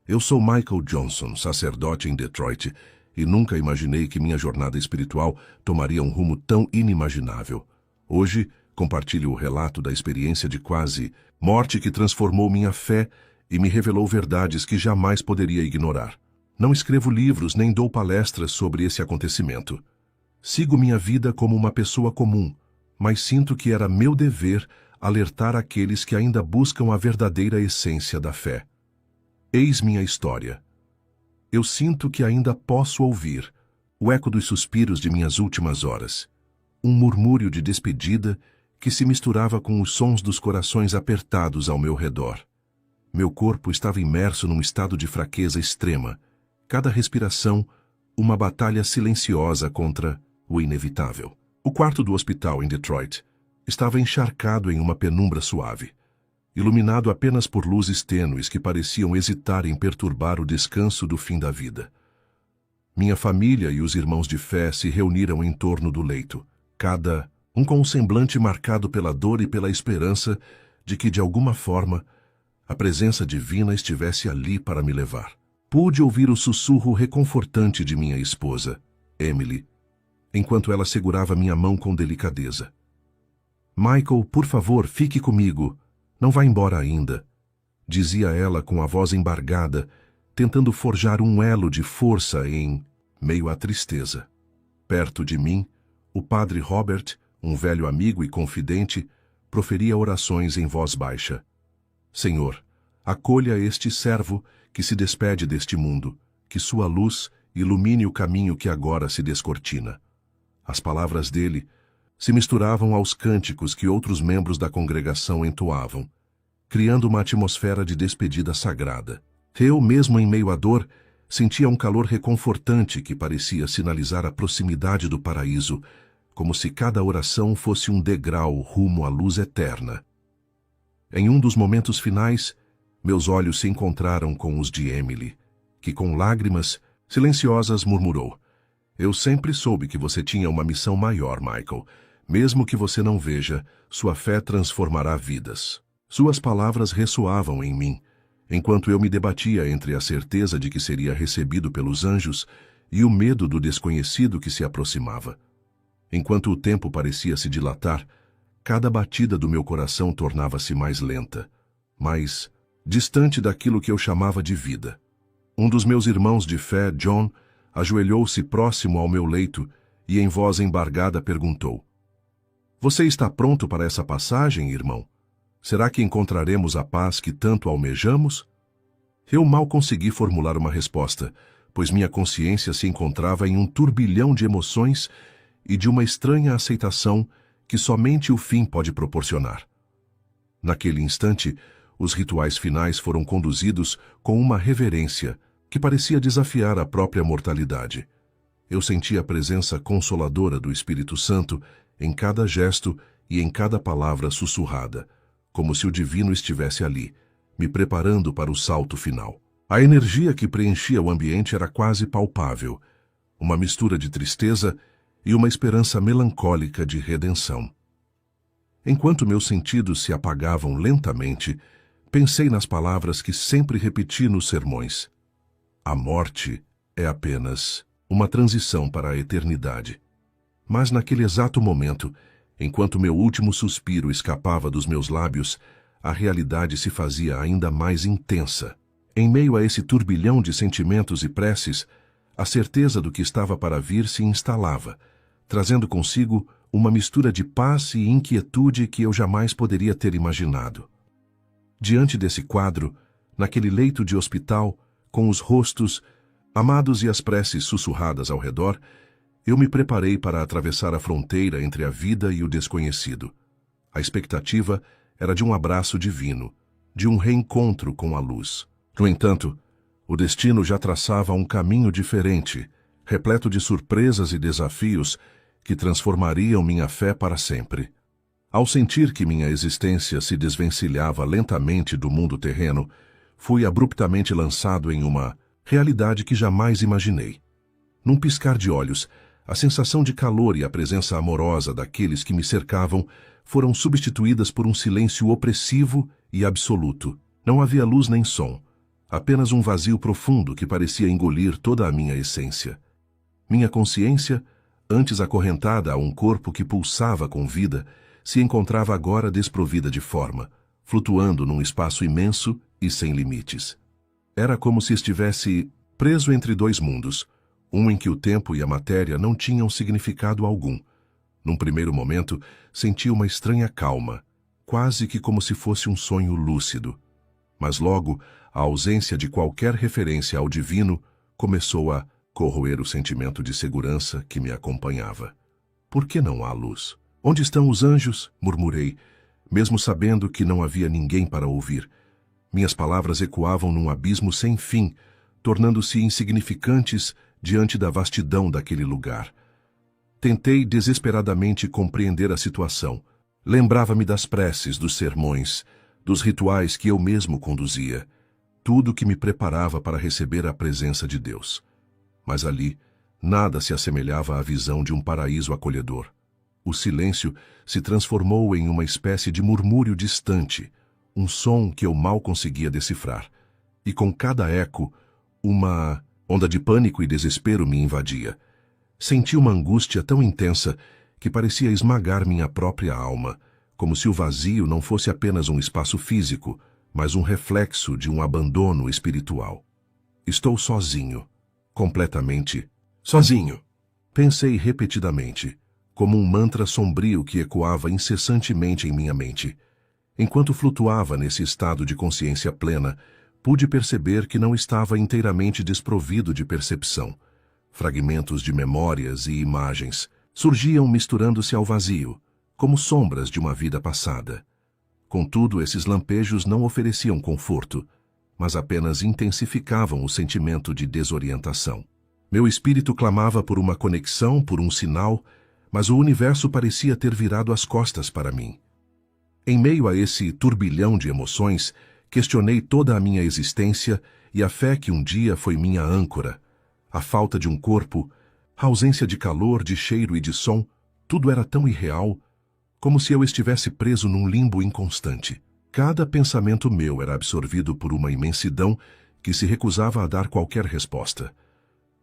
Eu sou Michael Johnson, sacerdote em Detroit, e nunca imaginei que minha jornada espiritual tomaria um rumo tão inimaginável. Hoje, compartilho o relato da experiência de quase morte que transformou minha fé e me revelou verdades que jamais poderia ignorar. Não escrevo livros nem dou palestras sobre esse acontecimento. Sigo minha vida como uma pessoa comum, mas sinto que era meu dever alertar aqueles que ainda buscam a verdadeira essência da fé. Eis minha história. Eu sinto que ainda posso ouvir o eco dos suspiros de minhas últimas horas, um murmúrio de despedida que se misturava com os sons dos corações apertados ao meu redor. Meu corpo estava imerso num estado de fraqueza extrema, cada respiração uma batalha silenciosa contra o inevitável. O quarto do hospital em Detroit estava encharcado em uma penumbra suave, iluminado apenas por luzes tênues que pareciam hesitar em perturbar o descanso do fim da vida. Minha família e os irmãos de fé se reuniram em torno do leito, cada um com um semblante marcado pela dor e pela esperança de que, de alguma forma, a presença divina estivesse ali para me levar. Pude ouvir o sussurro reconfortante de minha esposa, Emily, enquanto ela segurava minha mão com delicadeza. "Michael, por favor, fique comigo. Não vá embora ainda", dizia ela com a voz embargada, tentando forjar um elo de força em meio à tristeza. Perto de mim, o padre Robert, um velho amigo e confidente, proferia orações em voz baixa. "Senhor, acolha este servo que se despede deste mundo, que sua luz ilumine o caminho que agora se descortina." As palavras dele se misturavam aos cânticos que outros membros da congregação entoavam, criando uma atmosfera de despedida sagrada. Eu, mesmo em meio à dor, sentia um calor reconfortante que parecia sinalizar a proximidade do paraíso, como se cada oração fosse um degrau rumo à luz eterna. Em um dos momentos finais, meus olhos se encontraram com os de Emily, que com lágrimas silenciosas murmurou: "Eu sempre soube que você tinha uma missão maior, Michael. Mesmo que você não veja, sua fé transformará vidas." Suas palavras ressoavam em mim, enquanto eu me debatia entre a certeza de que seria recebido pelos anjos e o medo do desconhecido que se aproximava. Enquanto o tempo parecia se dilatar, cada batida do meu coração tornava-se mais lenta, mais distante daquilo que eu chamava de vida. Um dos meus irmãos de fé, John, ajoelhou-se próximo ao meu leito e, em voz embargada, perguntou: "Você está pronto para essa passagem, irmão? Será que encontraremos a paz que tanto almejamos?" Eu mal consegui formular uma resposta, pois minha consciência se encontrava em um turbilhão de emoções e de uma estranha aceitação que somente o fim pode proporcionar. Naquele instante, os rituais finais foram conduzidos com uma reverência que parecia desafiar a própria mortalidade. Eu senti a presença consoladora do Espírito Santo em cada gesto e em cada palavra sussurrada, como se o divino estivesse ali, me preparando para o salto final. A energia que preenchia o ambiente era quase palpável, uma mistura de tristeza e uma esperança melancólica de redenção. Enquanto meus sentidos se apagavam lentamente, pensei nas palavras que sempre repeti nos sermões: "A morte é apenas uma transição para a eternidade." Mas naquele exato momento, enquanto meu último suspiro escapava dos meus lábios, a realidade se fazia ainda mais intensa. Em meio a esse turbilhão de sentimentos e preces, a certeza do que estava para vir se instalava, trazendo consigo uma mistura de paz e inquietude que eu jamais poderia ter imaginado. Diante desse quadro, naquele leito de hospital, com os rostos amados e as preces sussurradas ao redor, eu me preparei para atravessar a fronteira entre a vida e o desconhecido. A expectativa era de um abraço divino, de um reencontro com a luz. No entanto, o destino já traçava um caminho diferente, repleto de surpresas e desafios que transformariam minha fé para sempre. Ao sentir que minha existência se desvencilhava lentamente do mundo terreno, fui abruptamente lançado em uma realidade que jamais imaginei. Num piscar de olhos, a sensação de calor e a presença amorosa daqueles que me cercavam foram substituídas por um silêncio opressivo e absoluto. Não havia luz nem som, Apenas um vazio profundo que parecia engolir toda a minha essência. Minha consciência, antes acorrentada a um corpo que pulsava com vida, se encontrava agora desprovida de forma, flutuando num espaço imenso e sem limites. Era como se estivesse preso entre dois mundos, um em que o tempo e a matéria não tinham significado algum. Num primeiro momento, senti uma estranha calma, quase que como se fosse um sonho lúcido. Mas logo, a ausência de qualquer referência ao divino começou a corroer o sentimento de segurança que me acompanhava. Por que não há luz? Onde estão os anjos? Murmurei, mesmo sabendo que não havia ninguém para ouvir. Minhas palavras ecoavam num abismo sem fim, tornando-se insignificantes diante da vastidão daquele lugar. Tentei desesperadamente compreender a situação. Lembrava-me das preces, dos sermões, dos rituais que eu mesmo conduzia, tudo que me preparava para receber a presença de Deus. Mas ali, nada se assemelhava à visão de um paraíso acolhedor. O silêncio se transformou em uma espécie de murmúrio distante, um som que eu mal conseguia decifrar. E com cada eco, uma onda de pânico e desespero me invadia. Senti uma angústia tão intensa que parecia esmagar minha própria alma, como se o vazio não fosse apenas um espaço físico, mas um reflexo de um abandono espiritual. Estou sozinho, completamente sozinho. Pensei repetidamente, como um mantra sombrio que ecoava incessantemente em minha mente. Enquanto flutuava nesse estado de consciência plena, pude perceber que não estava inteiramente desprovido de percepção. Fragmentos de memórias e imagens surgiam misturando-se ao vazio, como sombras de uma vida passada. Contudo, esses lampejos não ofereciam conforto, mas apenas intensificavam o sentimento de desorientação. Meu espírito clamava por uma conexão, por um sinal, mas o universo parecia ter virado as costas para mim. Em meio a esse turbilhão de emoções, questionei toda a minha existência e a fé que um dia foi minha âncora. A falta de um corpo, a ausência de calor, de cheiro e de som, tudo era tão irreal, como se eu estivesse preso num limbo inconstante. Cada pensamento meu era absorvido por uma imensidão que se recusava a dar qualquer resposta.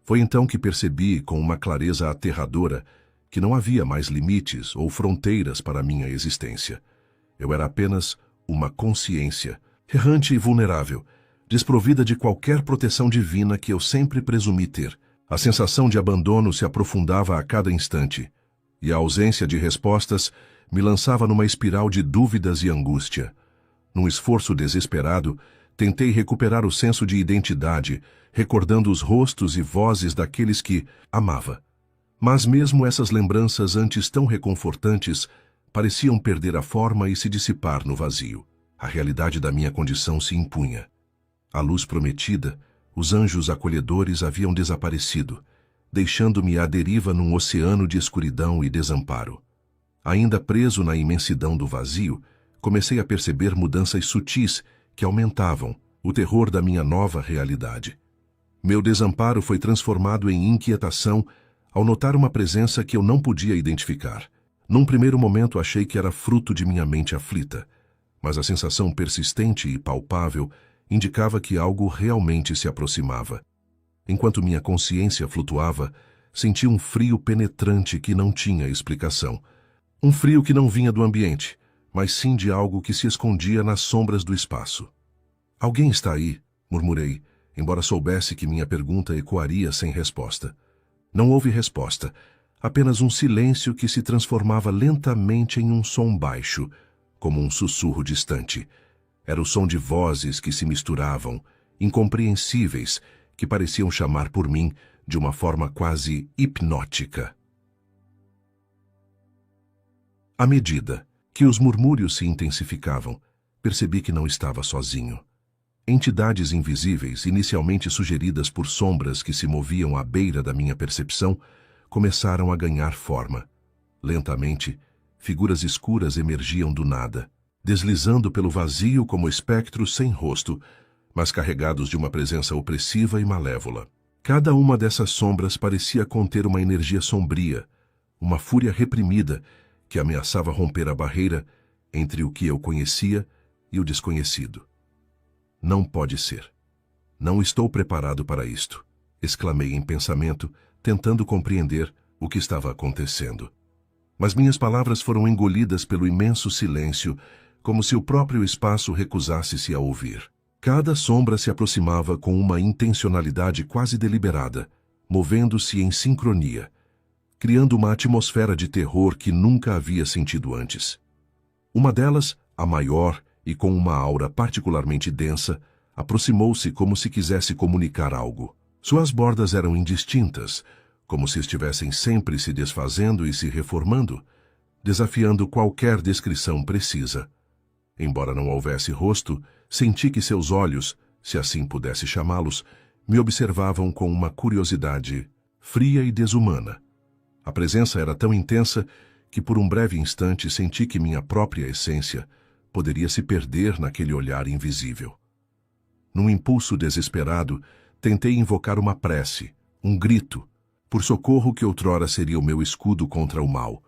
Foi então que percebi, com uma clareza aterradora, que não havia mais limites ou fronteiras para a minha existência. Eu era apenas uma consciência, errante e vulnerável, desprovida de qualquer proteção divina que eu sempre presumi ter. A sensação de abandono se aprofundava a cada instante, e a ausência de respostas me lançava numa espiral de dúvidas e angústia. Num esforço desesperado, tentei recuperar o senso de identidade, recordando os rostos e vozes daqueles que amava. Mas mesmo essas lembranças antes tão reconfortantes pareciam perder a forma e se dissipar no vazio. A realidade da minha condição se impunha. A luz prometida, os anjos acolhedores haviam desaparecido, deixando-me à deriva num oceano de escuridão e desamparo. Ainda preso na imensidão do vazio, comecei a perceber mudanças sutis que aumentavam o terror da minha nova realidade. Meu desamparo foi transformado em inquietação ao notar uma presença que eu não podia identificar. Num primeiro momento achei que era fruto de minha mente aflita, mas a sensação persistente e palpável indicava que algo realmente se aproximava. Enquanto minha consciência flutuava, senti um frio penetrante que não tinha explicação. Um frio que não vinha do ambiente, mas sim de algo que se escondia nas sombras do espaço. "Alguém está aí?", murmurei, embora soubesse que minha pergunta ecoaria sem resposta. Não houve resposta, apenas um silêncio que se transformava lentamente em um som baixo, como um sussurro distante. Era o som de vozes que se misturavam, incompreensíveis, que pareciam chamar por mim de uma forma quase hipnótica. À medida que os murmúrios se intensificavam, percebi que não estava sozinho. Entidades invisíveis, inicialmente sugeridas por sombras que se moviam à beira da minha percepção, começaram a ganhar forma. Lentamente, figuras escuras emergiam do nada, deslizando pelo vazio como espectros sem rosto, mas carregados de uma presença opressiva e malévola. Cada uma dessas sombras parecia conter uma energia sombria, uma fúria reprimida, que ameaçava romper a barreira entre o que eu conhecia e o desconhecido. Não pode ser. Não estou preparado para isto, exclamei em pensamento, tentando compreender o que estava acontecendo. Mas minhas palavras foram engolidas pelo imenso silêncio, como se o próprio espaço recusasse-se a ouvir. Cada sombra se aproximava com uma intencionalidade quase deliberada, movendo-se em sincronia, criando uma atmosfera de terror que nunca havia sentido antes. Uma delas, a maior e com uma aura particularmente densa, aproximou-se como se quisesse comunicar algo. Suas bordas eram indistintas, como se estivessem sempre se desfazendo e se reformando, desafiando qualquer descrição precisa. Embora não houvesse rosto, senti que seus olhos, se assim pudesse chamá-los, me observavam com uma curiosidade fria e desumana. A presença era tão intensa que por um breve instante senti que minha própria essência poderia se perder naquele olhar invisível. Num impulso desesperado, tentei invocar uma prece, um grito, por socorro que outrora seria o meu escudo contra o mal.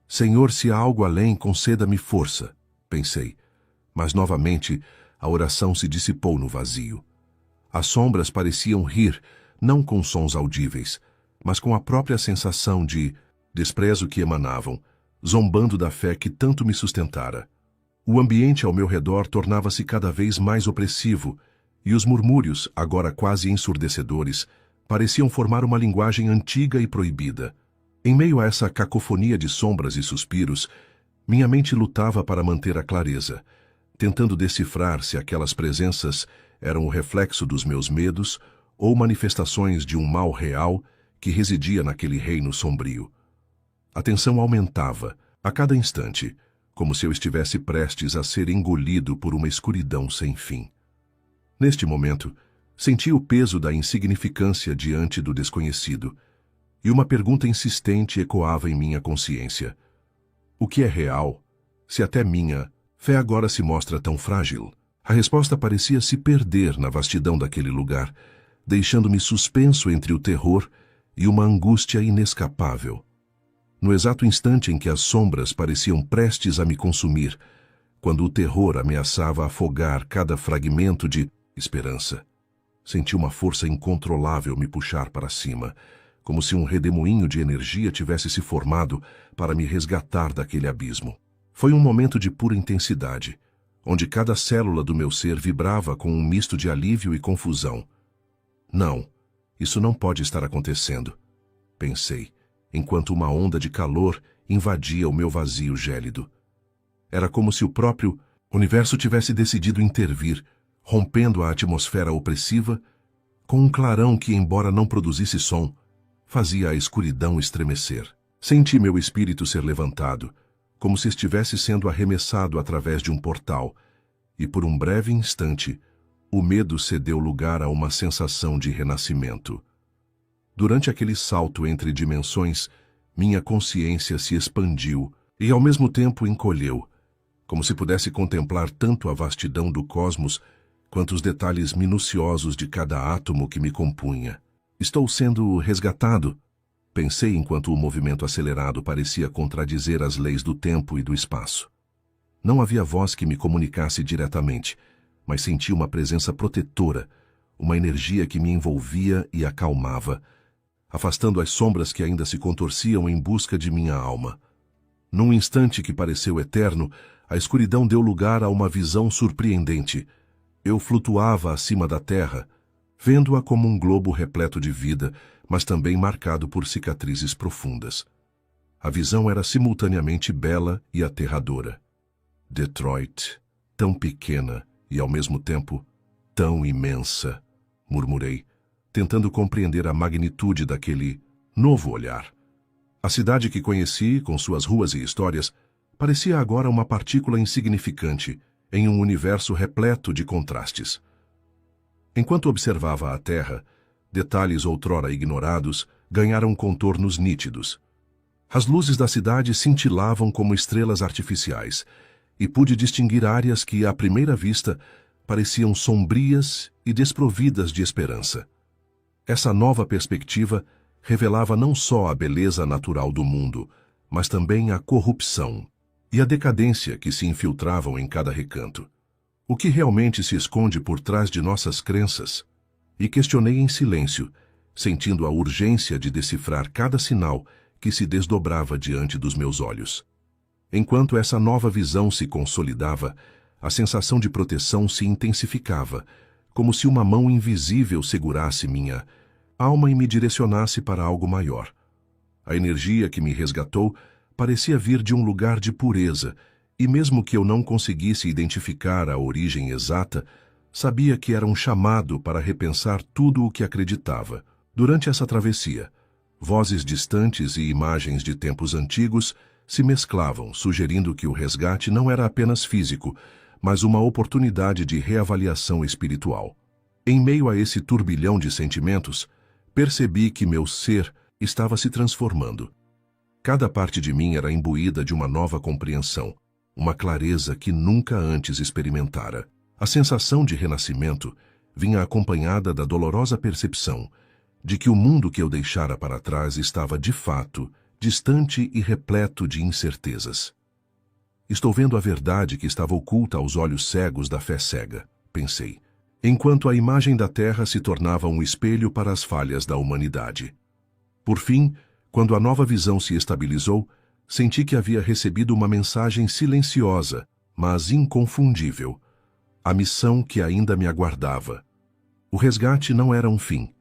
Senhor, se há algo além, conceda-me força, pensei. Mas novamente a oração se dissipou no vazio. As sombras pareciam rir, não com sons audíveis, mas com a própria sensação de desprezo que emanavam, zombando da fé que tanto me sustentara. O ambiente ao meu redor tornava-se cada vez mais opressivo, e os murmúrios, agora quase ensurdecedores, pareciam formar uma linguagem antiga e proibida. Em meio a essa cacofonia de sombras e suspiros, minha mente lutava para manter a clareza, tentando decifrar se aquelas presenças eram o reflexo dos meus medos ou manifestações de um mal real que residia naquele reino sombrio. A tensão aumentava, a cada instante, como se eu estivesse prestes a ser engolido por uma escuridão sem fim. Neste momento, senti o peso da insignificância diante do desconhecido, e uma pergunta insistente ecoava em minha consciência. O que é real, se até minha fé agora se mostra tão frágil? A resposta parecia se perder na vastidão daquele lugar, deixando-me suspenso entre o terror e uma angústia inescapável. No exato instante em que as sombras pareciam prestes a me consumir, quando o terror ameaçava afogar cada fragmento de esperança, senti uma força incontrolável me puxar para cima, como se um redemoinho de energia tivesse se formado para me resgatar daquele abismo. Foi um momento de pura intensidade, onde cada célula do meu ser vibrava com um misto de alívio e confusão. Não, isso não pode estar acontecendo, pensei, enquanto uma onda de calor invadia o meu vazio gélido. Era como se o próprio universo tivesse decidido intervir, rompendo a atmosfera opressiva, com um clarão que, embora não produzisse som, fazia a escuridão estremecer. Senti meu espírito ser levantado, como se estivesse sendo arremessado através de um portal, e por um breve instante, o medo cedeu lugar a uma sensação de renascimento. Durante aquele salto entre dimensões, minha consciência se expandiu e ao mesmo tempo encolheu, como se pudesse contemplar tanto a vastidão do cosmos quanto os detalhes minuciosos de cada átomo que me compunha. Estou sendo resgatado, pensei enquanto o movimento acelerado parecia contradizer as leis do tempo e do espaço. Não havia voz que me comunicasse diretamente, mas senti uma presença protetora, uma energia que me envolvia e acalmava, afastando as sombras que ainda se contorciam em busca de minha alma. Num instante que pareceu eterno, a escuridão deu lugar a uma visão surpreendente. Eu flutuava acima da terra, vendo-a como um globo repleto de vida, mas também marcado por cicatrizes profundas. A visão era simultaneamente bela e aterradora. Detroit, tão pequena e, ao mesmo tempo, tão imensa, murmurei, tentando compreender a magnitude daquele novo olhar. A cidade que conheci, com suas ruas e histórias, parecia agora uma partícula insignificante em um universo repleto de contrastes. Enquanto observava a terra, detalhes outrora ignorados ganharam contornos nítidos. As luzes da cidade cintilavam como estrelas artificiais, e pude distinguir áreas que, à primeira vista, pareciam sombrias e desprovidas de esperança. Essa nova perspectiva revelava não só a beleza natural do mundo, mas também a corrupção e a decadência que se infiltravam em cada recanto. O que realmente se esconde por trás de nossas crenças? e questionei em silêncio, sentindo a urgência de decifrar cada sinal que se desdobrava diante dos meus olhos. Enquanto essa nova visão se consolidava, a sensação de proteção se intensificava, como se uma mão invisível segurasse minha alma e me direcionasse para algo maior. A energia que me resgatou parecia vir de um lugar de pureza, e mesmo que eu não conseguisse identificar a origem exata, sabia que era um chamado para repensar tudo o que acreditava. Durante essa travessia, vozes distantes e imagens de tempos antigos se mesclavam, sugerindo que o resgate não era apenas físico, mas uma oportunidade de reavaliação espiritual. Em meio a esse turbilhão de sentimentos, percebi que meu ser estava se transformando. Cada parte de mim era imbuída de uma nova compreensão, uma clareza que nunca antes experimentara. A sensação de renascimento vinha acompanhada da dolorosa percepção de que o mundo que eu deixara para trás estava, de fato, distante e repleto de incertezas. Estou vendo a verdade que estava oculta aos olhos cegos da fé cega, pensei, enquanto a imagem da Terra se tornava um espelho para as falhas da humanidade. Por fim, quando a nova visão se estabilizou, senti que havia recebido uma mensagem silenciosa, mas inconfundível. A missão que ainda me aguardava. O resgate não era um fim,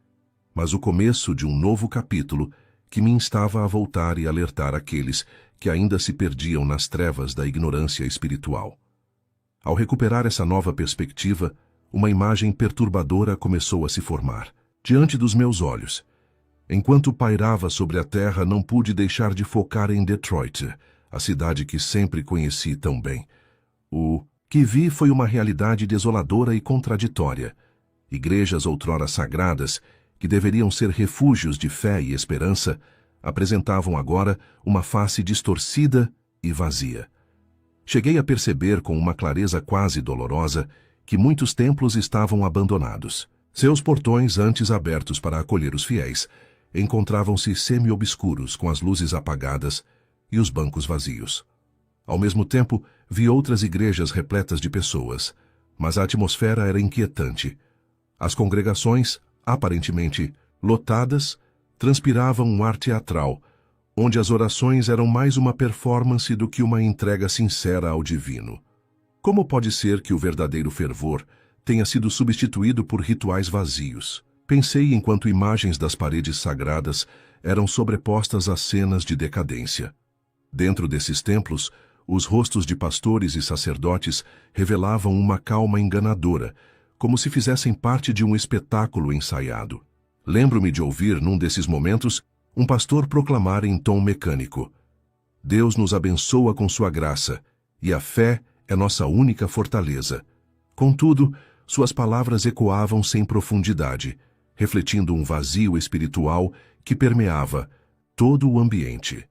mas o começo de um novo capítulo que me instava a voltar e alertar aqueles que ainda se perdiam nas trevas da ignorância espiritual. Ao recuperar essa nova perspectiva, uma imagem perturbadora começou a se formar, diante dos meus olhos. Enquanto pairava sobre a terra, não pude deixar de focar em Detroit, a cidade que sempre conheci tão bem. O que vi foi uma realidade desoladora e contraditória. Igrejas outrora sagradas, que deveriam ser refúgios de fé e esperança, apresentavam agora uma face distorcida e vazia. Cheguei a perceber com uma clareza quase dolorosa que muitos templos estavam abandonados. Seus portões, antes abertos para acolher os fiéis, encontravam-se semi-obscuros, com as luzes apagadas e os bancos vazios. Ao mesmo tempo, vi outras igrejas repletas de pessoas, mas a atmosfera era inquietante. As congregações, aparentemente lotadas, transpiravam um ar teatral, onde as orações eram mais uma performance do que uma entrega sincera ao divino. Como pode ser que o verdadeiro fervor tenha sido substituído por rituais vazios? Pensei enquanto imagens das paredes sagradas eram sobrepostas a cenas de decadência. Dentro desses templos, os rostos de pastores e sacerdotes revelavam uma calma enganadora, como se fizessem parte de um espetáculo ensaiado. Lembro-me de ouvir, num desses momentos, um pastor proclamar em tom mecânico: Deus nos abençoa com sua graça, e a fé é nossa única fortaleza. Contudo, suas palavras ecoavam sem profundidade, refletindo um vazio espiritual que permeava todo o ambiente.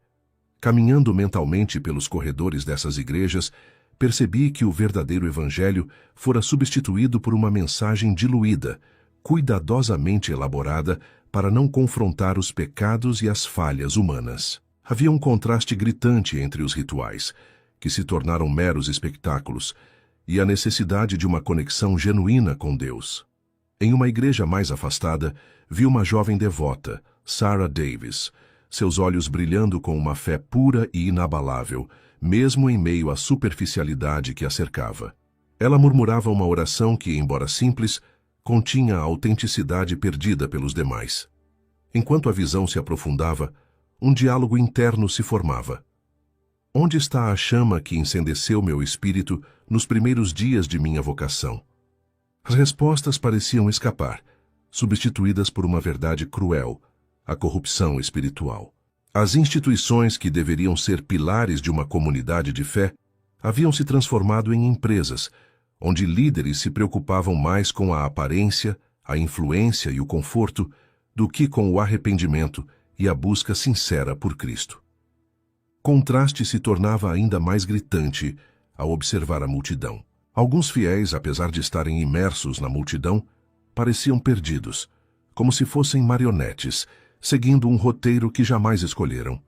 Caminhando mentalmente pelos corredores dessas igrejas, percebi que o verdadeiro evangelho fora substituído por uma mensagem diluída, cuidadosamente elaborada para não confrontar os pecados e as falhas humanas. Havia um contraste gritante entre os rituais, que se tornaram meros espectáculos, e a necessidade de uma conexão genuína com Deus. Em uma igreja mais afastada, vi uma jovem devota, Sarah Davis, seus olhos brilhando com uma fé pura e inabalável, mesmo em meio à superficialidade que a cercava. Ela murmurava uma oração que, embora simples, continha a autenticidade perdida pelos demais. Enquanto a visão se aprofundava, um diálogo interno se formava. Onde está a chama que encendeceu meu espírito nos primeiros dias de minha vocação? As respostas pareciam escapar, substituídas por uma verdade cruel, a corrupção espiritual. As instituições que deveriam ser pilares de uma comunidade de fé haviam se transformado em empresas, onde líderes se preocupavam mais com a aparência, a influência e o conforto do que com o arrependimento e a busca sincera por Cristo. Contraste se tornava ainda mais gritante ao observar a multidão. Alguns fiéis, apesar de estarem imersos na multidão, pareciam perdidos, como se fossem marionetes, seguindo um roteiro que jamais escolheram.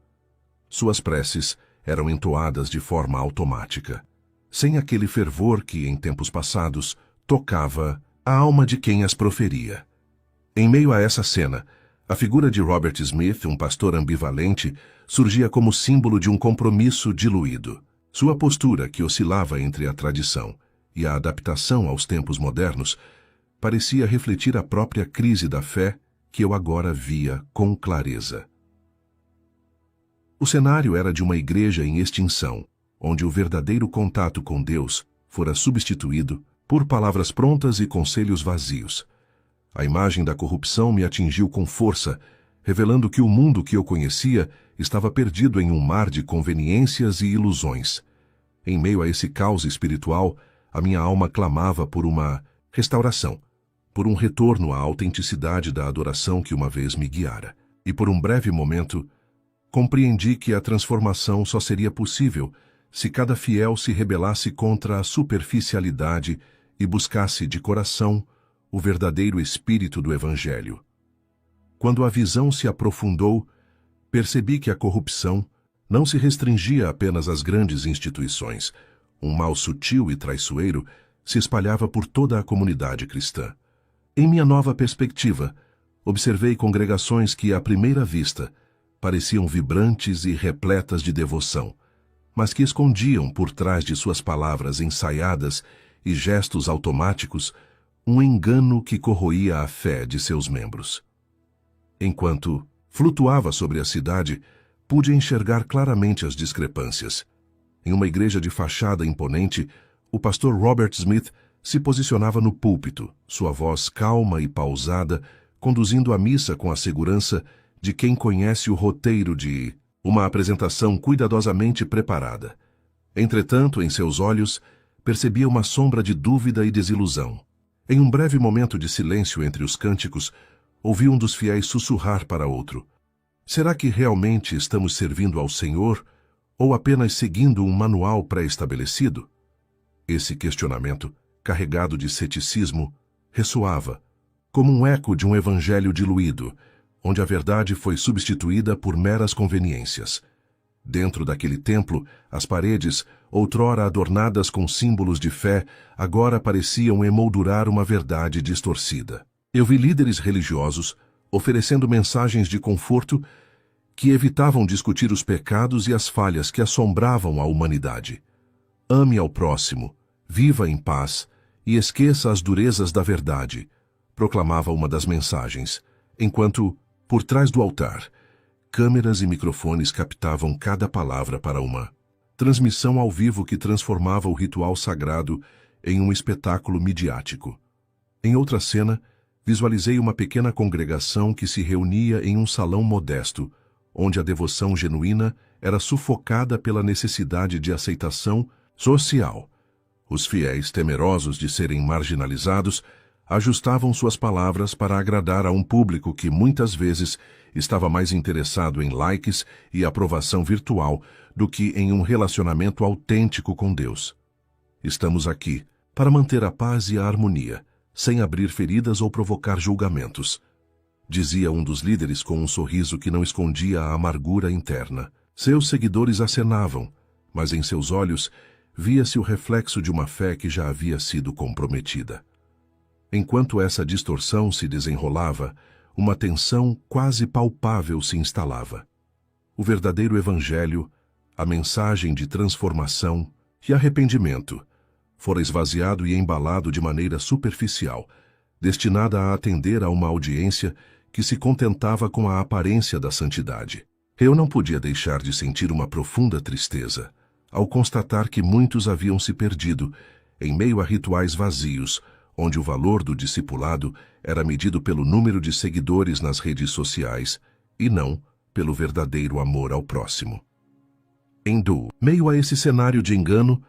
Suas preces eram entoadas de forma automática, sem aquele fervor que, em tempos passados, tocava a alma de quem as proferia. Em meio a essa cena, a figura de Robert Smith, um pastor ambivalente, surgia como símbolo de um compromisso diluído. Sua postura, que oscilava entre a tradição e a adaptação aos tempos modernos, parecia refletir a própria crise da fé que eu agora via com clareza. O cenário era de uma igreja em extinção, onde o verdadeiro contato com Deus fora substituído por palavras prontas e conselhos vazios. A imagem da corrupção me atingiu com força, revelando que o mundo que eu conhecia estava perdido em um mar de conveniências e ilusões. Em meio a esse caos espiritual, a minha alma clamava por uma restauração, por um retorno à autenticidade da adoração que uma vez me guiara. E por um breve momento, compreendi que a transformação só seria possível se cada fiel se rebelasse contra a superficialidade e buscasse de coração o verdadeiro espírito do Evangelho. Quando a visão se aprofundou, percebi que a corrupção não se restringia apenas às grandes instituições. Um mal sutil e traiçoeiro se espalhava por toda a comunidade cristã. Em minha nova perspectiva, observei congregações que, à primeira vista, pareciam vibrantes e repletas de devoção, mas que escondiam por trás de suas palavras ensaiadas e gestos automáticos um engano que corroía a fé de seus membros. Enquanto flutuava sobre a cidade, pude enxergar claramente as discrepâncias. Em uma igreja de fachada imponente, o pastor Robert Smith se posicionava no púlpito, sua voz calma e pausada, conduzindo a missa com a segurança de quem conhece o roteiro de uma apresentação cuidadosamente preparada. Entretanto, em seus olhos, percebia uma sombra de dúvida e desilusão. Em um breve momento de silêncio entre os cânticos, ouvi um dos fiéis sussurrar para outro: será que realmente estamos servindo ao Senhor ou apenas seguindo um manual pré-estabelecido? Esse questionamento, carregado de ceticismo, ressoava, como um eco de um evangelho diluído, onde a verdade foi substituída por meras conveniências. Dentro daquele templo, as paredes, outrora adornadas com símbolos de fé, agora pareciam emoldurar uma verdade distorcida. Eu vi líderes religiosos oferecendo mensagens de conforto que evitavam discutir os pecados e as falhas que assombravam a humanidade. Ame ao próximo, viva em paz e esqueça as durezas da verdade, proclamava uma das mensagens, enquanto, por trás do altar, câmeras e microfones captavam cada palavra para uma transmissão ao vivo que transformava o ritual sagrado em um espetáculo midiático. Em outra cena, visualizei uma pequena congregação que se reunia em um salão modesto, onde a devoção genuína era sufocada pela necessidade de aceitação social. Os fiéis, temerosos de serem marginalizados, ajustavam suas palavras para agradar a um público que muitas vezes estava mais interessado em likes e aprovação virtual do que em um relacionamento autêntico com Deus. Estamos aqui para manter a paz e a harmonia, sem abrir feridas ou provocar julgamentos, dizia um dos líderes com um sorriso que não escondia a amargura interna. Seus seguidores acenavam, mas em seus olhos via-se o reflexo de uma fé que já havia sido comprometida. Enquanto essa distorção se desenrolava, uma tensão quase palpável se instalava. O verdadeiro evangelho, a mensagem de transformação e arrependimento, fora esvaziado e embalado de maneira superficial, destinada a atender a uma audiência que se contentava com a aparência da santidade. Eu não podia deixar de sentir uma profunda tristeza ao constatar que muitos haviam se perdido em meio a rituais vazios, onde o valor do discipulado era medido pelo número de seguidores nas redes sociais e não pelo verdadeiro amor ao próximo. Em meio a esse cenário de engano,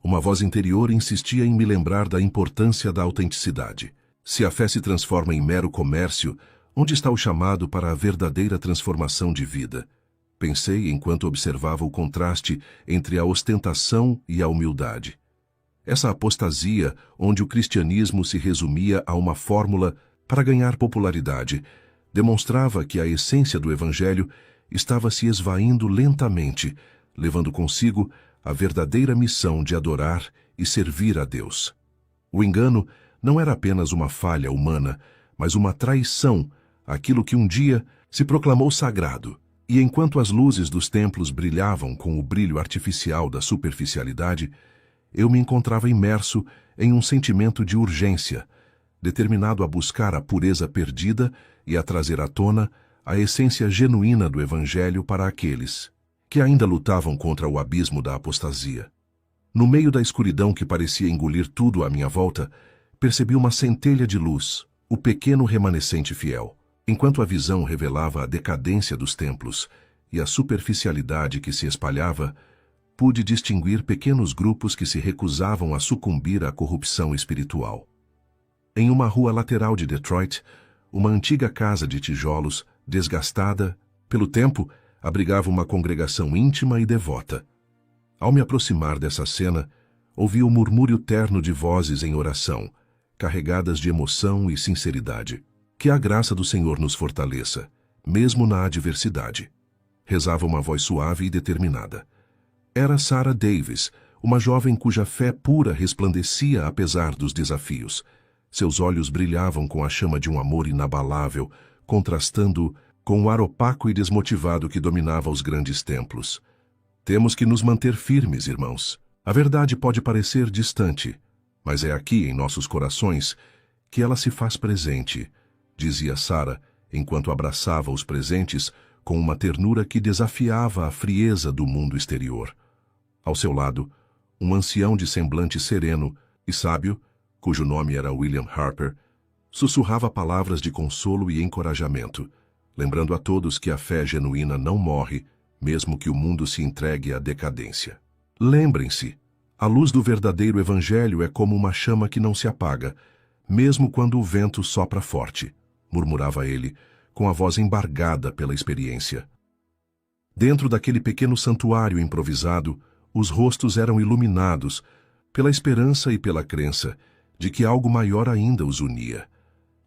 uma voz interior insistia em me lembrar da importância da autenticidade. Se a fé se transforma em mero comércio, onde está o chamado para a verdadeira transformação de vida? Pensei enquanto observava o contraste entre a ostentação e a humildade. Essa apostasia, onde o cristianismo se resumia a uma fórmula para ganhar popularidade, demonstrava que a essência do evangelho estava se esvaindo lentamente, levando consigo a verdadeira missão de adorar e servir a Deus. O engano não era apenas uma falha humana, mas uma traição àquilo que um dia se proclamou sagrado. E enquanto as luzes dos templos brilhavam com o brilho artificial da superficialidade, eu me encontrava imerso em um sentimento de urgência, determinado a buscar a pureza perdida e a trazer à tona a essência genuína do Evangelho para aqueles que ainda lutavam contra o abismo da apostasia. No meio da escuridão que parecia engolir tudo à minha volta, percebi uma centelha de luz, o pequeno remanescente fiel. Enquanto a visão revelava a decadência dos templos e a superficialidade que se espalhava, pude distinguir pequenos grupos que se recusavam a sucumbir à corrupção espiritual. Em uma rua lateral de Detroit, uma antiga casa de tijolos, desgastada pelo tempo, abrigava uma congregação íntima e devota. Ao me aproximar dessa cena, ouvi o murmúrio terno de vozes em oração, carregadas de emoção e sinceridade. Que a graça do Senhor nos fortaleça, mesmo na adversidade. Rezava uma voz suave e determinada. Era Sarah Davis, uma jovem cuja fé pura resplandecia apesar dos desafios. Seus olhos brilhavam com a chama de um amor inabalável, contrastando com o ar opaco e desmotivado que dominava os grandes templos. Temos que nos manter firmes, irmãos. A verdade pode parecer distante, mas é aqui em nossos corações que ela se faz presente, dizia Sarah, enquanto abraçava os presentes com uma ternura que desafiava a frieza do mundo exterior. Ao seu lado, um ancião de semblante sereno e sábio, cujo nome era William Harper, sussurrava palavras de consolo e encorajamento, lembrando a todos que a fé genuína não morre, mesmo que o mundo se entregue à decadência. Lembrem-se, a luz do verdadeiro Evangelho é como uma chama que não se apaga, mesmo quando o vento sopra forte, murmurava ele, com a voz embargada pela experiência. Dentro daquele pequeno santuário improvisado, os rostos eram iluminados pela esperança e pela crença de que algo maior ainda os unia.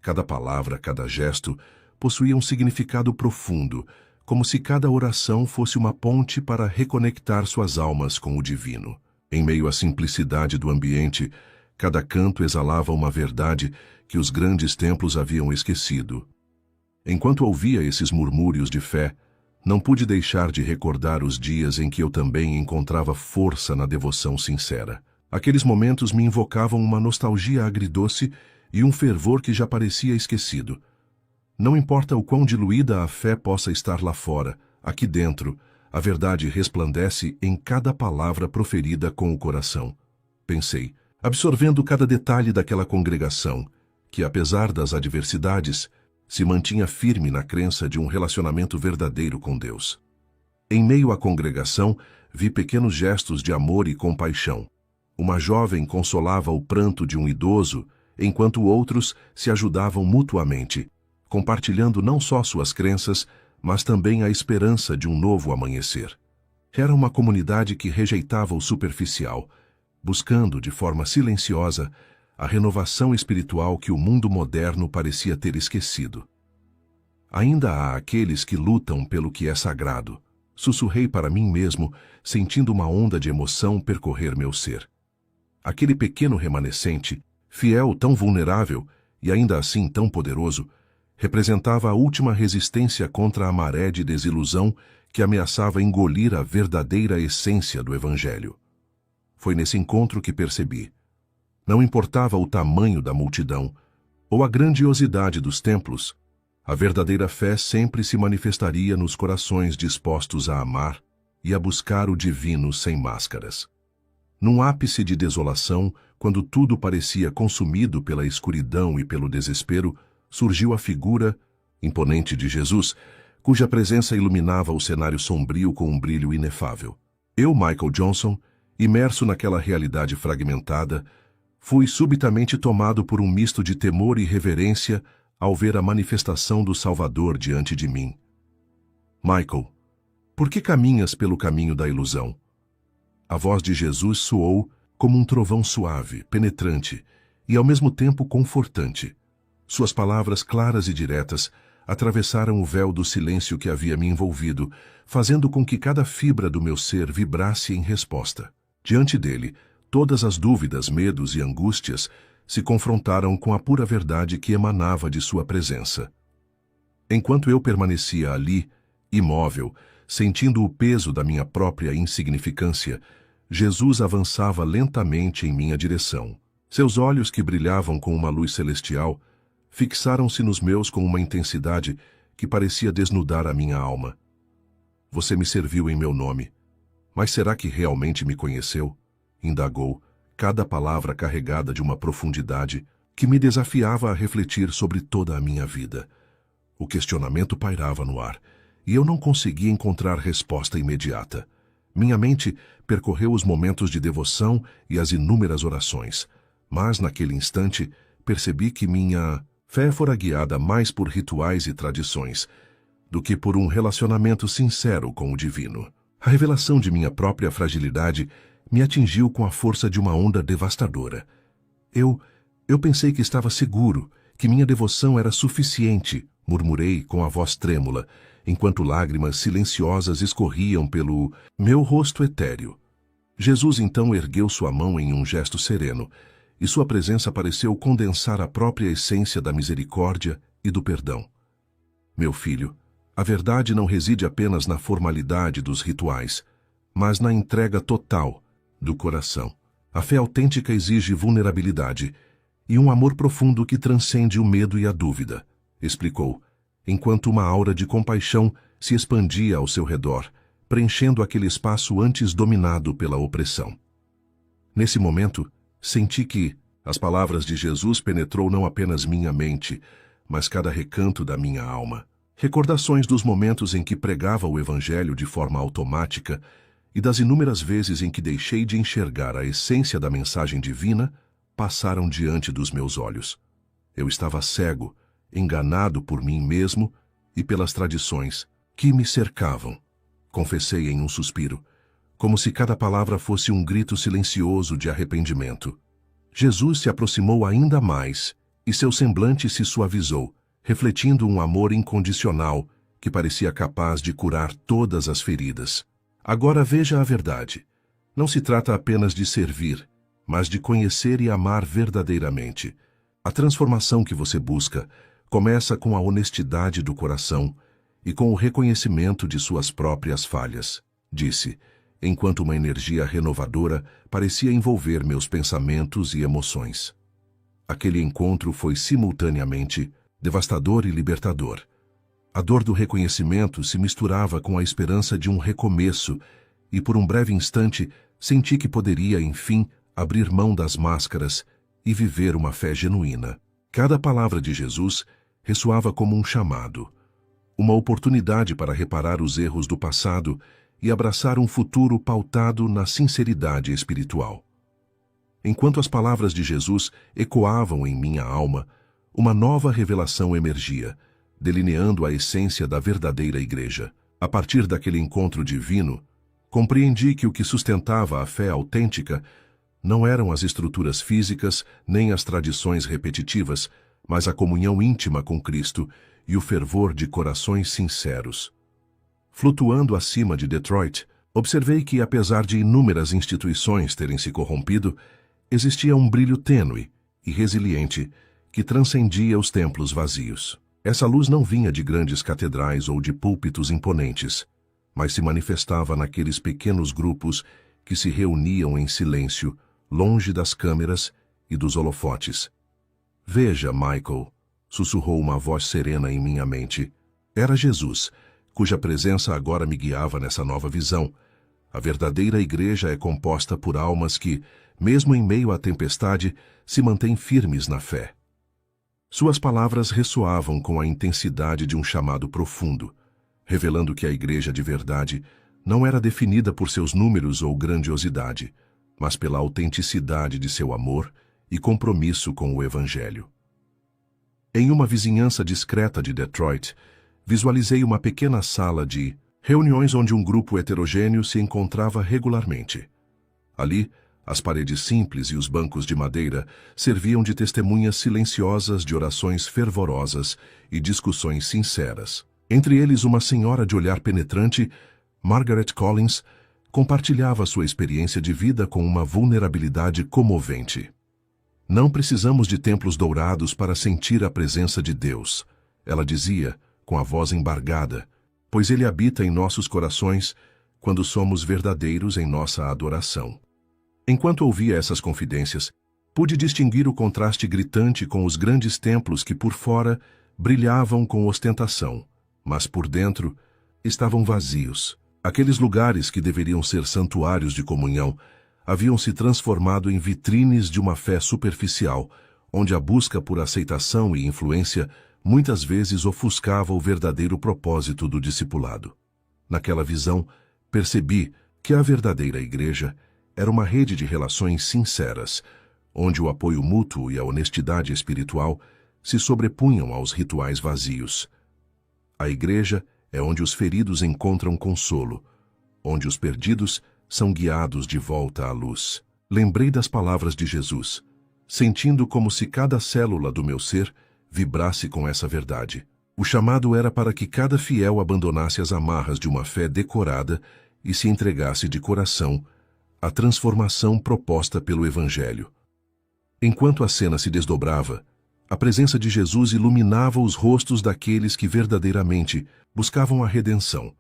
Cada palavra, cada gesto, possuía um significado profundo, como se cada oração fosse uma ponte para reconectar suas almas com o divino. Em meio à simplicidade do ambiente, cada canto exalava uma verdade que os grandes templos haviam esquecido. Enquanto ouvia esses murmúrios de fé, não pude deixar de recordar os dias em que eu também encontrava força na devoção sincera. Aqueles momentos me invocavam uma nostalgia agridoce e um fervor que já parecia esquecido. Não importa o quão diluída a fé possa estar lá fora, aqui dentro, a verdade resplandece em cada palavra proferida com o coração. Pensei, absorvendo cada detalhe daquela congregação, que, apesar das adversidades, se mantinha firme na crença de um relacionamento verdadeiro com Deus. Em meio à congregação, vi pequenos gestos de amor e compaixão. Uma jovem consolava o pranto de um idoso, enquanto outros se ajudavam mutuamente, compartilhando não só suas crenças, mas também a esperança de um novo amanhecer. Era uma comunidade que rejeitava o superficial, buscando, de forma silenciosa, a renovação espiritual que o mundo moderno parecia ter esquecido. Ainda há aqueles que lutam pelo que é sagrado, sussurrei para mim mesmo, sentindo uma onda de emoção percorrer meu ser. Aquele pequeno remanescente, fiel, tão vulnerável e ainda assim tão poderoso, representava a última resistência contra a maré de desilusão que ameaçava engolir a verdadeira essência do Evangelho. Foi nesse encontro que percebi. Não importava o tamanho da multidão ou a grandiosidade dos templos, a verdadeira fé sempre se manifestaria nos corações dispostos a amar e a buscar o divino sem máscaras. Num ápice de desolação, quando tudo parecia consumido pela escuridão e pelo desespero, surgiu a figura imponente de Jesus, cuja presença iluminava o cenário sombrio com um brilho inefável. Eu, Michael Johnson, imerso naquela realidade fragmentada, fui subitamente tomado por um misto de temor e reverência ao ver a manifestação do Salvador diante de mim. Michael, por que caminhas pelo caminho da ilusão? A voz de Jesus soou como um trovão suave, penetrante e ao mesmo tempo confortante. Suas palavras claras e diretas atravessaram o véu do silêncio que havia me envolvido, fazendo com que cada fibra do meu ser vibrasse em resposta. Diante dele, todas as dúvidas, medos e angústias se confrontaram com a pura verdade que emanava de sua presença. Enquanto eu permanecia ali, imóvel, sentindo o peso da minha própria insignificância, Jesus avançava lentamente em minha direção. Seus olhos, que brilhavam com uma luz celestial, fixaram-se nos meus com uma intensidade que parecia desnudar a minha alma. Você me serviu em meu nome, mas será que realmente me conheceu? Indagou, cada palavra carregada de uma profundidade que me desafiava a refletir sobre toda a minha vida. O questionamento pairava no ar, e eu não conseguia encontrar resposta imediata. Minha mente percorreu os momentos de devoção e as inúmeras orações, mas naquele instante percebi que minha fé fora guiada mais por rituais e tradições do que por um relacionamento sincero com o divino. A revelação de minha própria fragilidade me atingiu com a força de uma onda devastadora. Eu pensei que estava seguro, que minha devoção era suficiente, murmurei com a voz trêmula, enquanto lágrimas silenciosas escorriam pelo meu rosto etéreo. Jesus então ergueu sua mão em um gesto sereno, e sua presença pareceu condensar a própria essência da misericórdia e do perdão. Meu filho, a verdade não reside apenas na formalidade dos rituais, mas na entrega total do coração. A fé autêntica exige vulnerabilidade e um amor profundo que transcende o medo e a dúvida, explicou, enquanto uma aura de compaixão se expandia ao seu redor, preenchendo aquele espaço antes dominado pela opressão. Nesse momento, senti que as palavras de Jesus penetrou não apenas minha mente, mas cada recanto da minha alma. Recordações dos momentos em que pregava o Evangelho de forma automática e das inúmeras vezes em que deixei de enxergar a essência da mensagem divina passaram diante dos meus olhos. Eu estava cego, enganado por mim mesmo e pelas tradições que me cercavam. Confessei em um suspiro, como se cada palavra fosse um grito silencioso de arrependimento. Jesus se aproximou ainda mais e seu semblante se suavizou, refletindo um amor incondicional que parecia capaz de curar todas as feridas. Agora veja a verdade. Não se trata apenas de servir, mas de conhecer e amar verdadeiramente. A transformação que você busca começa com a honestidade do coração e com o reconhecimento de suas próprias falhas, disse, enquanto uma energia renovadora parecia envolver meus pensamentos e emoções. Aquele encontro foi simultaneamente devastador e libertador. A dor do reconhecimento se misturava com a esperança de um recomeço e, por um breve instante, senti que poderia, enfim, abrir mão das máscaras e viver uma fé genuína. Cada palavra de Jesus ressoava como um chamado, uma oportunidade para reparar os erros do passado e abraçar um futuro pautado na sinceridade espiritual. Enquanto as palavras de Jesus ecoavam em minha alma, uma nova revelação emergia, delineando a essência da verdadeira igreja. A partir daquele encontro divino, compreendi que o que sustentava a fé autêntica não eram as estruturas físicas nem as tradições repetitivas, mas a comunhão íntima com Cristo e o fervor de corações sinceros. Flutuando acima de Detroit, observei que, apesar de inúmeras instituições terem se corrompido, existia um brilho tênue e resiliente que transcendia os templos vazios. Essa luz não vinha de grandes catedrais ou de púlpitos imponentes, mas se manifestava naqueles pequenos grupos que se reuniam em silêncio, longe das câmeras e dos holofotes. Veja, Michael, sussurrou uma voz serena em minha mente. Era Jesus, cuja presença agora me guiava nessa nova visão. A verdadeira igreja é composta por almas que, mesmo em meio à tempestade, se mantêm firmes na fé. Suas palavras ressoavam com a intensidade de um chamado profundo, revelando que a igreja de verdade não era definida por seus números ou grandiosidade, mas pela autenticidade de seu amor e compromisso com o Evangelho. Em uma vizinhança discreta de Detroit, visualizei uma pequena sala de reuniões onde um grupo heterogêneo se encontrava regularmente. Ali, as paredes simples e os bancos de madeira serviam de testemunhas silenciosas de orações fervorosas e discussões sinceras. Entre eles, uma senhora de olhar penetrante, Margaret Collins, compartilhava sua experiência de vida com uma vulnerabilidade comovente. Não precisamos de templos dourados para sentir a presença de Deus, ela dizia, com a voz embargada, pois Ele habita em nossos corações quando somos verdadeiros em nossa adoração. Enquanto ouvia essas confidências, pude distinguir o contraste gritante com os grandes templos que por fora brilhavam com ostentação, mas por dentro estavam vazios. Aqueles lugares que deveriam ser santuários de comunhão haviam se transformado em vitrines de uma fé superficial, onde a busca por aceitação e influência muitas vezes ofuscava o verdadeiro propósito do discipulado. Naquela visão, percebi que a verdadeira igreja era uma rede de relações sinceras, onde o apoio mútuo e a honestidade espiritual se sobrepunham aos rituais vazios. A igreja é onde os feridos encontram consolo, onde os perdidos são guiados de volta à luz. Lembrei das palavras de Jesus, sentindo como se cada célula do meu ser vibrasse com essa verdade. O chamado era para que cada fiel abandonasse as amarras de uma fé decorada e se entregasse de coração à transformação proposta pelo Evangelho. Enquanto a cena se desdobrava, a presença de Jesus iluminava os rostos daqueles que verdadeiramente buscavam a redenção.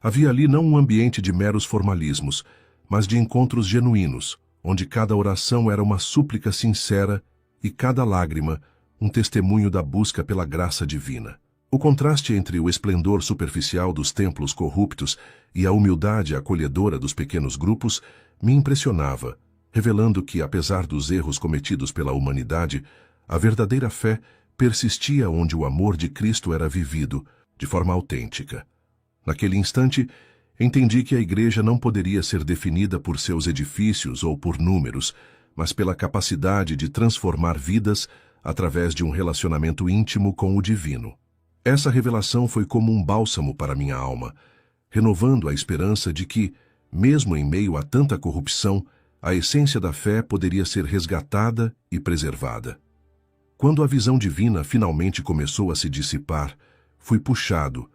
Havia ali não um ambiente de meros formalismos, mas de encontros genuínos, onde cada oração era uma súplica sincera e cada lágrima um testemunho da busca pela graça divina. O contraste entre o esplendor superficial dos templos corruptos e a humildade acolhedora dos pequenos grupos me impressionava, revelando que, apesar dos erros cometidos pela humanidade, a verdadeira fé persistia onde o amor de Cristo era vivido, de forma autêntica. Naquele instante, entendi que a igreja não poderia ser definida por seus edifícios ou por números, mas pela capacidade de transformar vidas através de um relacionamento íntimo com o divino. Essa revelação foi como um bálsamo para minha alma, renovando a esperança de que, mesmo em meio a tanta corrupção, a essência da fé poderia ser resgatada e preservada. Quando a visão divina finalmente começou a se dissipar, fui puxado,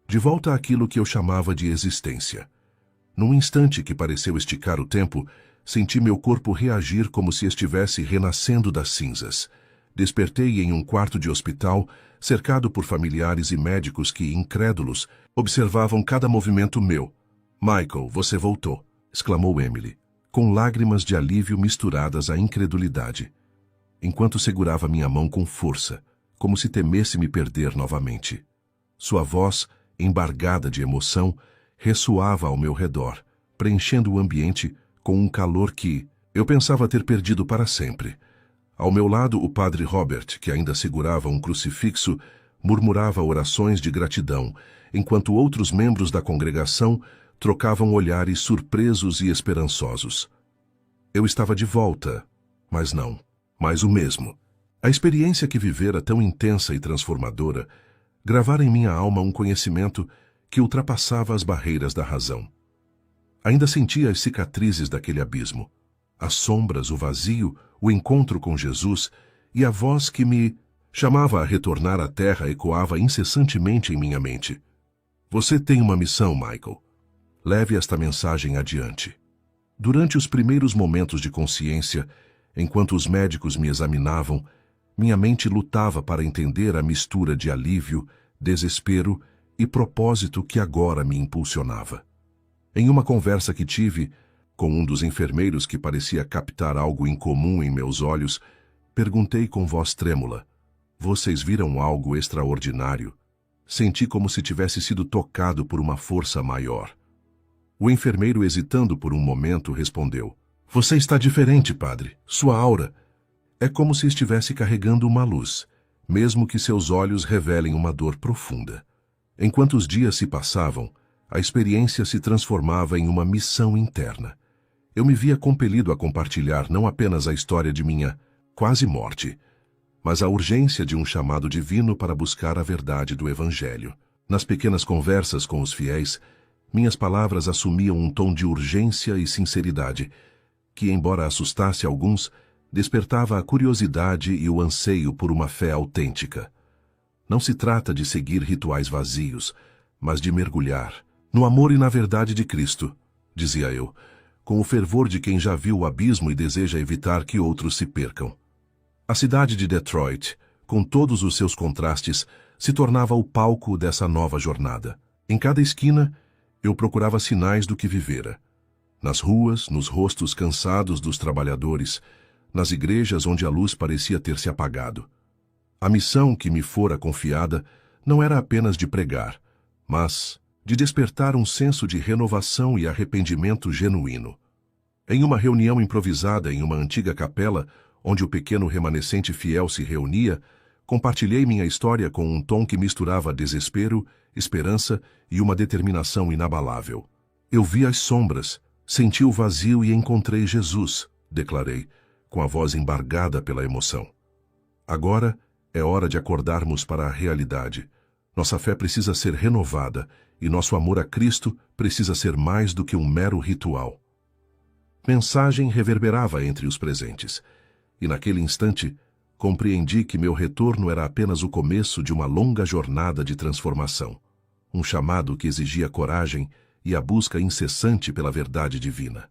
de volta àquilo que eu chamava de existência. Num instante que pareceu esticar o tempo, senti meu corpo reagir como se estivesse renascendo das cinzas. Despertei em um quarto de hospital, cercado por familiares e médicos que, incrédulos, observavam cada movimento meu. "Michael, você voltou", exclamou Emily, com lágrimas de alívio misturadas à incredulidade, enquanto segurava minha mão com força, como se temesse me perder novamente. Sua voz, embargada de emoção, ressoava ao meu redor, preenchendo o ambiente com um calor que eu pensava ter perdido para sempre. Ao meu lado, o padre Robert, que ainda segurava um crucifixo, murmurava orações de gratidão, enquanto outros membros da congregação trocavam olhares surpresos e esperançosos. Eu estava de volta, mas não, mais o mesmo. A experiência que vivera tão intensa e transformadora gravara em minha alma um conhecimento que ultrapassava as barreiras da razão. Ainda sentia as cicatrizes daquele abismo, as sombras, o vazio, o encontro com Jesus e a voz que me chamava a retornar à terra ecoava incessantemente em minha mente. "Você tem uma missão, Michael. Leve esta mensagem adiante." Durante os primeiros momentos de consciência, enquanto os médicos me examinavam, minha mente lutava para entender a mistura de alívio, desespero e propósito que agora me impulsionava. Em uma conversa que tive com um dos enfermeiros que parecia captar algo incomum em meus olhos, perguntei com voz trêmula: "Vocês viram algo extraordinário?" Senti como se tivesse sido tocado por uma força maior. O enfermeiro, hesitando por um momento, respondeu: "Você está diferente, padre. Sua aura é como se estivesse carregando uma luz, mesmo que seus olhos revelem uma dor profunda." Enquanto os dias se passavam, a experiência se transformava em uma missão interna. Eu me via compelido a compartilhar não apenas a história de minha quase morte, mas a urgência de um chamado divino para buscar a verdade do Evangelho. Nas pequenas conversas com os fiéis, minhas palavras assumiam um tom de urgência e sinceridade, que, embora assustasse alguns, despertava a curiosidade e o anseio por uma fé autêntica. Não se trata de seguir rituais vazios, mas de mergulhar no amor e na verdade de Cristo, dizia eu, com o fervor de quem já viu o abismo e deseja evitar que outros se percam. A cidade de Detroit, com todos os seus contrastes, se tornava o palco dessa nova jornada. Em cada esquina, eu procurava sinais do que vivera. Nas ruas, nos rostos cansados dos trabalhadores, nas igrejas onde a luz parecia ter se apagado. A missão que me fora confiada não era apenas de pregar, mas de despertar um senso de renovação e arrependimento genuíno. Em uma reunião improvisada em uma antiga capela, onde o pequeno remanescente fiel se reunia, compartilhei minha história com um tom que misturava desespero, esperança e uma determinação inabalável. Eu vi as sombras, senti o vazio e encontrei Jesus, declarei, com a voz embargada pela emoção. Agora é hora de acordarmos para a realidade. Nossa fé precisa ser renovada e nosso amor a Cristo precisa ser mais do que um mero ritual. Mensagem reverberava entre os presentes, e naquele instante compreendi que meu retorno era apenas o começo de uma longa jornada de transformação, um chamado que exigia coragem e a busca incessante pela verdade divina.